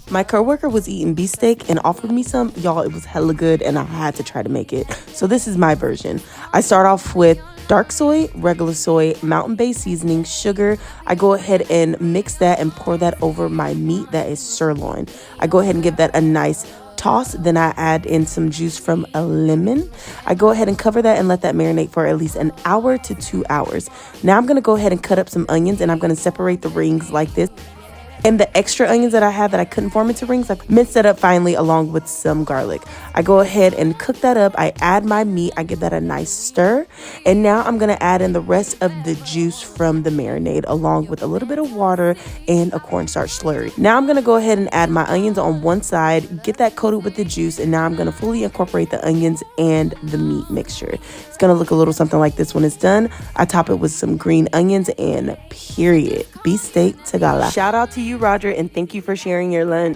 My coworker was eating beefsteak and offered me some. Y'all, it was hella good and I had to try to make it. So this is my version. I start off with dark soy, regular soy, mountain bay seasoning, sugar. I go ahead and mix that and pour that over my meat that is sirloin. I go ahead and give that a nice toss. Then I add in some juice from a lemon. I go ahead and cover that and let that marinate for at least an hour to 2 hours. Now I'm going to go ahead and cut up some onions and I'm going to separate the rings like this. And the extra onions that I had that I couldn't form into rings, I minced that up finely along with some garlic. I go ahead and cook that up. I add my meat. I give that a nice stir. And now I'm going to add in the rest of the juice from the marinade along with a little bit of water and a cornstarch slurry. Now I'm going to go ahead and add my onions on one side, get that coated with the juice, and now I'm going to fully incorporate the onions and the meat mixture. It's going to look a little something like this when it's done. I top it with some green onions and period. Beefsteak Tagala. Shout out to you, Roger, and thank you for sharing your lunch.